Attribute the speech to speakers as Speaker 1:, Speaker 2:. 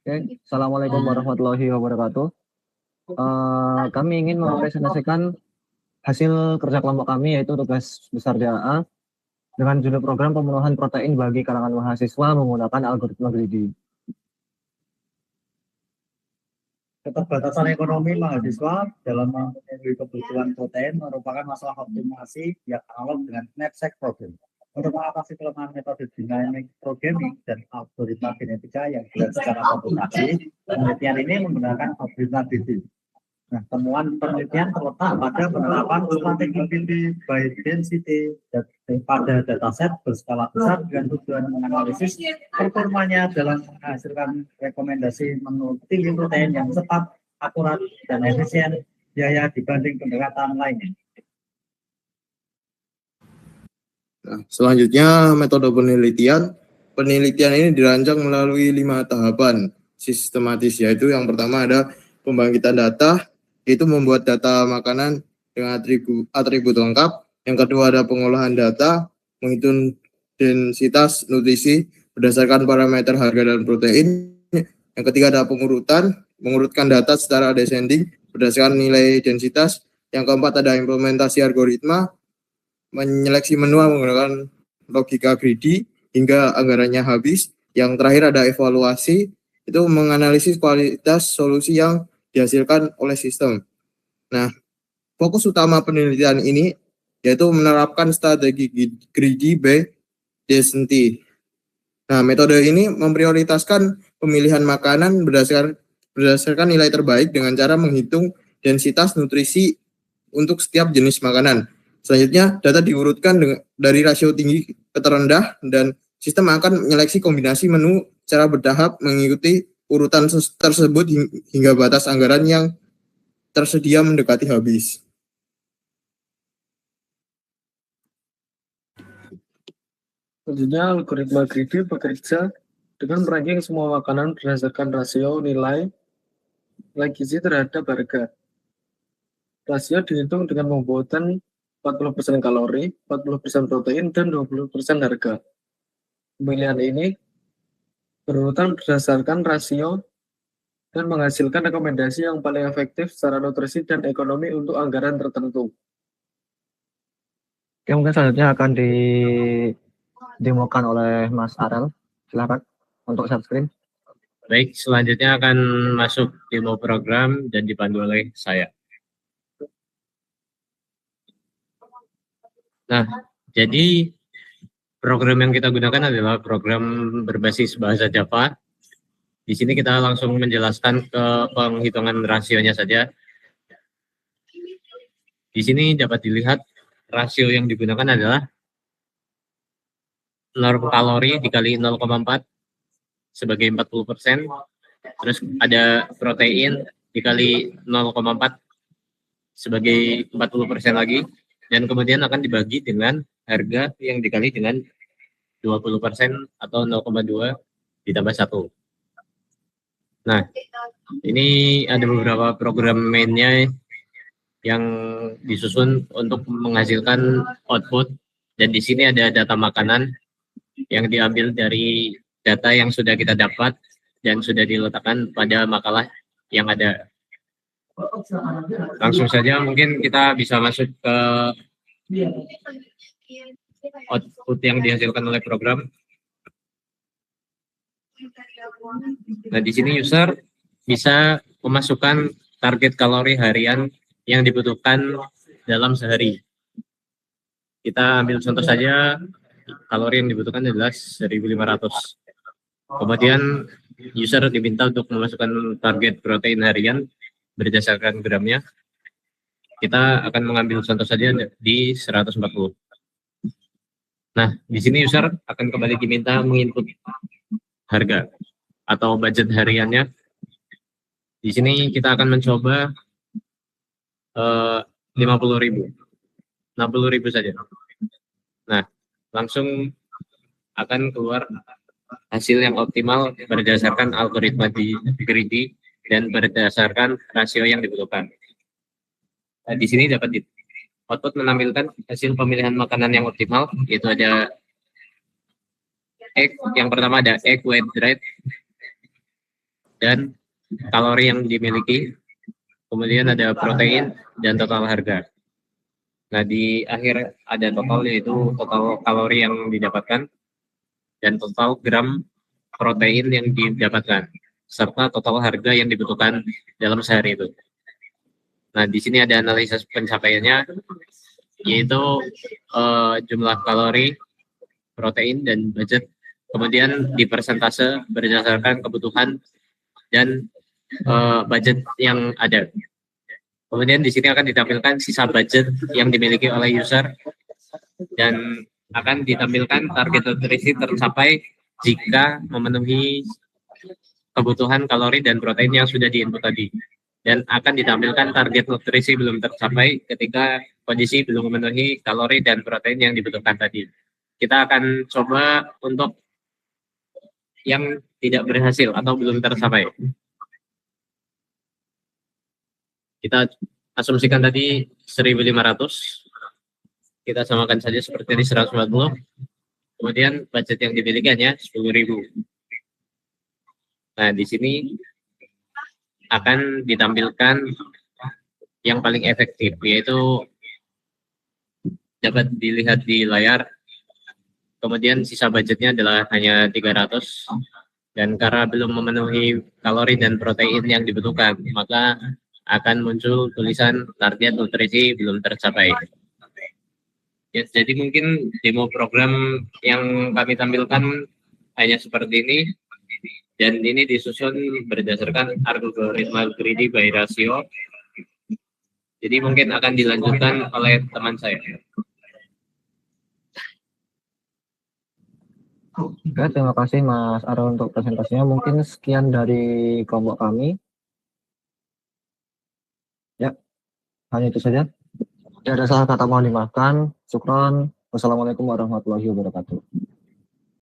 Speaker 1: Oke, Assalamualaikum warahmatullahi wabarakatuh. Kami ingin mempresentasikan hasil kerja kelompok kami, yaitu tugas besar DAA dengan judul program pemenuhan protein bagi kalangan mahasiswa menggunakan algoritma greedy.
Speaker 2: Keterbatasan ekonomi mahasiswa dalam memenuhi kebutuhan protein merupakan masalah optimasi yang analog dengan knapsack problem. Untuk mengatasi kelemahan metode dynamic programming dan algoritma genetika yang dibuat secara komputasi, penelitian ini menggunakan algoritma greedy. Nah, temuan penelitian terletak pada penerapan strategi greedy by density pada dataset berskala besar dengan tujuan menganalisis performanya dalam menghasilkan rekomendasi menu tinggi protein yang cepat, akurat, dan efisien biaya dibanding pendekatan lainnya.
Speaker 3: Nah, selanjutnya metode penelitian. Penelitian ini dirancang melalui 5 tahapan sistematis, yaitu yang pertama ada pembangkitan data, yaitu membuat data makanan dengan atribut lengkap. Yang kedua ada pengolahan data, menghitung densitas nutrisi berdasarkan parameter harga dan protein. Yang ketiga ada mengurutkan data secara descending berdasarkan nilai densitas. Yang keempat ada implementasi algoritma, menyeleksi menu menggunakan logika greedy hingga anggarannya habis. Yang terakhir ada evaluasi, itu menganalisis kualitas solusi yang dihasilkan oleh sistem. Nah, fokus utama penelitian ini yaitu menerapkan strategi greedy by density. Nah, metode ini memprioritaskan pemilihan makanan berdasarkan nilai terbaik dengan cara menghitung densitas nutrisi untuk setiap jenis makanan. Selanjutnya, data diurutkan dari rasio tinggi ke terendah dan sistem akan menyeleksi kombinasi menu secara bertahap mengikuti urutan tersebut hingga batas anggaran yang tersedia mendekati habis.
Speaker 4: Selanjutnya, algoritma greedy bekerja dengan meranking semua makanan berdasarkan rasio nilai gizi terhadap harga. Rasio dihitung dengan membuatkan 40% kalori, 40% protein, dan 20% harga. Pemilihan ini berurutan berdasarkan rasio dan menghasilkan rekomendasi yang paling efektif secara nutrisi dan ekonomi untuk anggaran tertentu.
Speaker 1: Oke, mungkin selanjutnya akan didemokan oleh Mas Arel. Silakan untuk share screen.
Speaker 5: Baik, selanjutnya akan masuk demo program dan dipandu oleh saya. Nah, jadi program yang kita gunakan adalah program berbasis bahasa Java. Di sini kita langsung menjelaskan ke penghitungan rasionya saja. Di sini dapat dilihat rasio yang digunakan adalah norm kalori dikali 0,4 sebagai 40%. Terus ada protein dikali 0,4 sebagai 40% lagi. Dan kemudian akan dibagi dengan harga yang dikali dengan 20% atau 0,2 ditambah 1. Nah, ini ada beberapa program mainnya yang disusun untuk menghasilkan output. Dan di sini ada data makanan yang diambil dari data yang sudah kita dapat dan sudah diletakkan pada makalah yang ada. Langsung saja mungkin kita bisa masuk ke output yang dihasilkan oleh program. Nah, di sini user bisa memasukkan target kalori harian yang dibutuhkan dalam sehari. Kita ambil contoh saja, kalori yang dibutuhkan adalah 1.500. Kemudian user diminta untuk memasukkan target protein harian berdasarkan gramnya. Kita akan mengambil contoh saja di 140. Nah, di sini user akan kembali diminta menginput harga atau budget hariannya. Di sini kita akan mencoba 50.000, 60.000 saja. Nah, langsung akan keluar hasil yang optimal berdasarkan algoritma greedy dan berdasarkan rasio yang dibutuhkan. Nah, di sini dapat output menampilkan hasil pemilihan makanan yang optimal, yaitu ada egg. Yang pertama ada egg white dried dan kalori yang dimiliki, kemudian ada protein dan total harga. Nah, di akhir ada total, yaitu total kalori yang didapatkan dan total gram protein yang didapatkan, serta total harga yang dibutuhkan dalam sehari itu. Nah, di sini ada analisis pencapaiannya, yaitu jumlah kalori, protein, dan budget, kemudian di persentase berdasarkan kebutuhan dan budget yang ada. Kemudian di sini akan ditampilkan sisa budget yang dimiliki oleh user dan akan ditampilkan target nutrisi tercapai jika memenuhi kebutuhan kalori dan protein yang sudah diinput tadi. Dan akan ditampilkan target nutrisi belum tercapai ketika kondisi belum memenuhi kalori dan protein yang dibutuhkan tadi. Kita akan coba untuk yang tidak berhasil atau belum tercapai. Kita asumsikan tadi 1.500, kita samakan saja seperti di 140, kemudian budget yang dimiliki hanya 10.000. Nah, di sini akan ditampilkan yang paling efektif, yaitu dapat dilihat di layar. Kemudian sisa budgetnya adalah hanya 300, dan karena belum memenuhi kalori dan protein yang dibutuhkan, maka akan muncul tulisan target nutrisi belum tercapai. Ya, jadi mungkin demo program yang kami tampilkan hanya seperti ini, dan ini disusun berdasarkan algoritma greedy by ratio. Jadi mungkin akan dilanjutkan oleh teman saya.
Speaker 1: Oke, terima kasih Mas Aro untuk presentasinya. Mungkin sekian dari kelompok kami. Ya, hanya itu saja. Tidak ada salah kata mohon dimaafkan. Syukron. Wassalamualaikum warahmatullahi wabarakatuh.